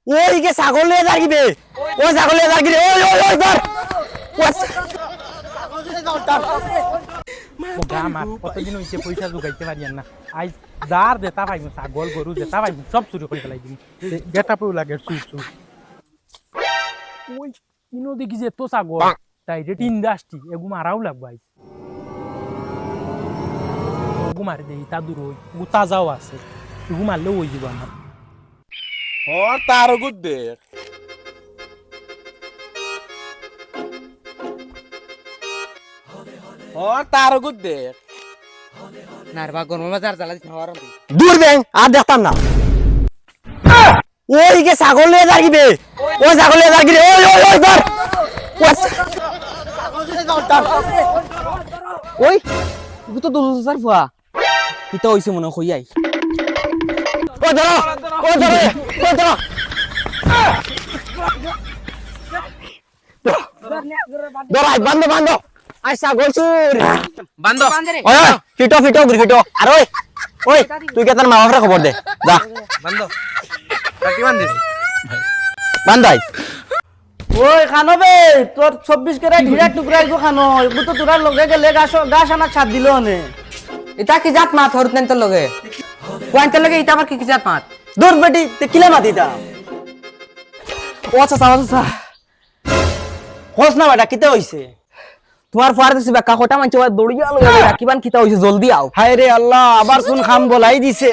ওই কে ছাগল নিয়ে দাঁড়িয়ে ও ছাগল নিয়ে দাঁড়িয়ে ওই ওই ওই ধর আমার কতদিন হয়েছে পয়সা জোগাইতে পারি না আজ যার যেটা পাইম ছাগল গরু যেটা পাইম সব চুরি করে ফেলাই দিন যেটা পেও লাগে চুর চুর ওই কিনো দেখি যে তো ছাগল ডাইরেক্ট ইন্ডাস্ট্রি এগু মারাও লাগবো আজ এগু মারি দেই তা দূর হই এগু তাজাও আছে এগু মারলেও হয়ে যাব আমার তার গুদ দেখ তার গুদ দেখ নারবা গরম বাজার জ্বালা দিছ হওয়ার দূর ব্যাং আর দেখতাম না ওই কে ছাগল নিয়ে দাঁড়িয়ে ও ছাগল নিয়ে দাঁড়িয়ে ওই ওই ওই ধর ওই ইগু তো দুলু স্যার ফুয়া কিতা হইছে মনে কই আই ও ধরো ও ধরো ও ধরো ধর আই বান্ধ বান্ধ আই ছাগল চুর বান্ধ বান্ধরে ওই ফিটো ফিটো ঘুরি ফিটো আর ওই ওই তুই কে তোর মা বাপরে খবর দে যা বান্ধ কাটি বান্ধিস বান্ধ আই ওই খানো বে তোর 24 কেরা ঢিরা টুকরা গো খানো এগু তো তোরা লগে গেলে গাছ আনা ছাদ দিল নে এটা কি জাত মাত হরত নেন তো লগে কোয়ান্টাল লগে এটা আবার কি জাত মাত দূর বেটি তে কিলা মাতিতা ও আচ্ছা আচ্ছা হোস না বেটা কিতে হইছে তোমার ফার দিছি বাক্কা কোটা মানছে দড়িয়া লগে রাখিবান কিতা হইছে জলদি আও হায় রে আল্লাহ আবার কোন খাম বলাই দিছে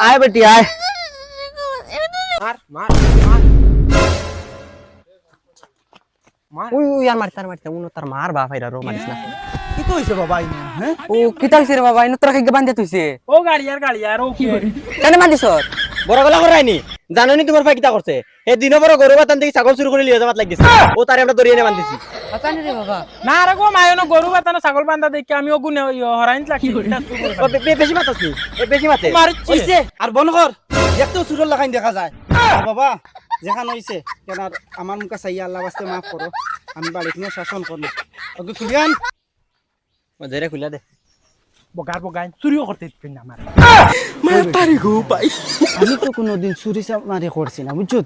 আয় বেটি আয় মার উই উই আর মারতার মারতা উনো তার মার বাপ আইরা রো মারিস না কিতে হইছে বাবা ইনা হ্যাঁ ও কিতা হইছে রে বাবা ইনো তোরা কি বান্ধে তুইছে ও গাড়ি আর ও কি কেন বান্ধিস বড় গলা করাইনি জানোনি তোমার ভাই কিতা করছে এই দিন বড় গরু বাতান থেকে ছাগল চুরি করে লিয়ে যাবাত লাগিছে ও তারে আমরা দরিয়ে নে বান্ধিছি আতানি রে বাবা না রে গো মায়নো গরু বাতানো ছাগল বান্ধা দেখি আমি ও গুনে হরাইন লাগি ও বেশি মাতাস নি এ বেশি মাতে মারছি হইছে আর বন কর দেখতেও সুরল লাগাইন দেখা যায় আর বাবা যেখান হইছে কেন আর আমার মুখে চাইয়া আল্লাহ বাস্তে মাফ করো আমি বাড়িতে নিয়ে শাসন করবো ওকে খুলিয়ান ও ধরে খুলা দে বগাই চুরিও করতে দিবেন না আমার আমি তো কোনোদিন চুরি চামারি করছি না বুঝছো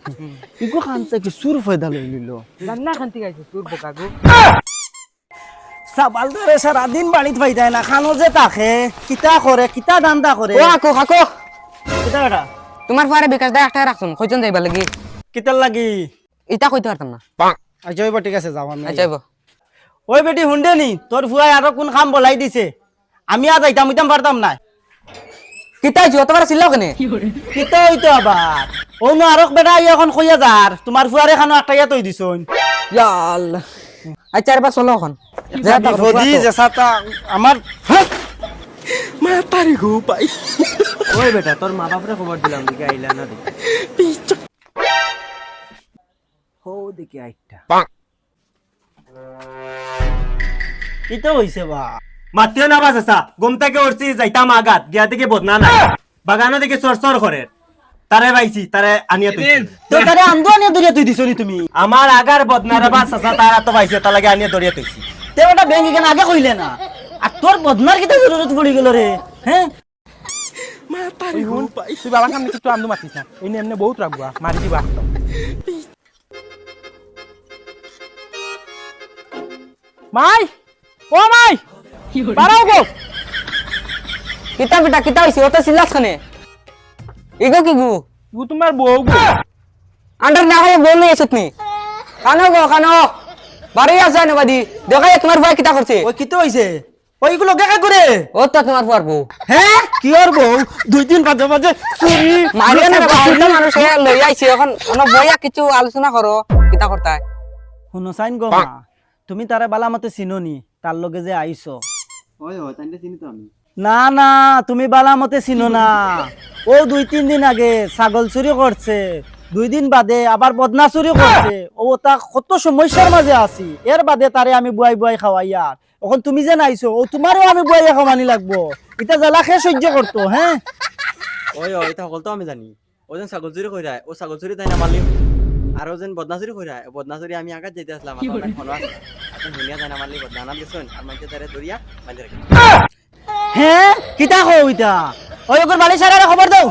ইগো খান থেকে চুর ফয়দা লই লিল রান্না খান্তি গাইছে তোর বকাগো সাবাল ধরে সারাদিন বাড়িতে পাইতাই না খানো যে তাকে কিতা করে কিতা দান্দা করে ও আকো কাকো কিতা বেটা তোমার ফারে বিকাশ দা একটা রাখছুন কইজন যাইবা লাগি কিতার লাগি এটা কইতে পারতাম না আচ্ছা ওই ঠিক আছে যাও আমি যাইব ওই বেটি হুন্ডে নি তোর ফুয়াই আরো কোন খাম বলাই দিছে আমি আর যাইতাম পারতাম না কিতা হইছে অতবার ছিল কেনে কিতা হইতো আবার ও নো আরক বেটা এখন কইয়া যার তোমার ফুয়ারে খানো একটা ইয়া তৈ দিছন ইয়া আল্লাহ আচ্ছা এবার চলো এখন যা তা ফদি জেসাতা আমার ওই বেটা তোর মা বাপরে খবর দিলাম দিকে আইলা না দে হো দেখি আইটা কিতা হইছে বা মাতিও না বাস আসা ঘুম থেকে উঠছি যাইতাম আগাত গিয়া থেকে বদনা নাই বাগানো থেকে সরসর করে তারে পাইছি তারে আনিয়া তুই তো তারে আমদো আনিয়া দরিয়া তুই দিছনি তুমি আমার আগার বদনারে বাস আসা তারা তো পাইছে তা লাগে আনিয়া দরিয়া তুইছি তে ওটা ব্যাংক কেন আগে কইলে না আর তোর বদনার কিতা জরুরত পড়ি গেল রে হ্যাঁ তুই বাবার সামনে কিছু আমদু মাতিস না এই এমনি বহুত রাখবো মারি দিবা মাই ও মাই বাড়াও গো কিতা বেটা কিতা হইছে ওটা সিলাস খানে ইগো কি গু গু তোমার বউ গো আন্ডার না হয় বল লই আসতনি কানো গো কানো বাড়ি আসা না বাদি দেখাই তোমার ভাই কিতা করছে ওই কিতা হইছে ওইগুলো দেখা করে ও তো তোমার পর বউ হ্যাঁ কি আর বউ 2 দিন বাজে বাজে চুরি মারিয়া না বাড়িতে মানুষ লই আইছে এখন অন বইয়া কিছু আলোচনা করো কিতা করতাই শুনো সাইন গো মা তুমি তারে বালা মতে চিনোনি তার লগে যে আইছো ওই ওই তাইলে চিনি তো আমি না না তুমি বালা মতে চিনো না ও 2-3 দিন আগে ছাগল চুরি করছে 2 দিন বাদে আবার বদনা চুরি করছে ও তা কত সমস্যার মাঝে আছি এর বাদে তারে আমি বুয়াই বুয়াই খাওয়াই আর এখন তুমি যে নাইছো ও তোমারও আমি বুয়াই খাওয়ানি লাগবো এটা জ্বালা খেয়ে সহ্য করতো হ্যাঁ ওই ওই এটা সকল তো আমি জানি ওজন ছাগল চুরি কইরা ও ছাগল চুরি তাই না মারলি আর ওজন বদনা চুরি কইরা বদনা চুরি আমি আগাত যাইতে আসলাম আমার ফলো আছে এখন দুনিয়া তাই না মারলি বদনা নাম দিছন আর মানতে তারে দরিয়া বাঁধে রাখি হ্যাঁ কিতা কও ইটা ওই ওর বাড়ি সারারে খবর দাও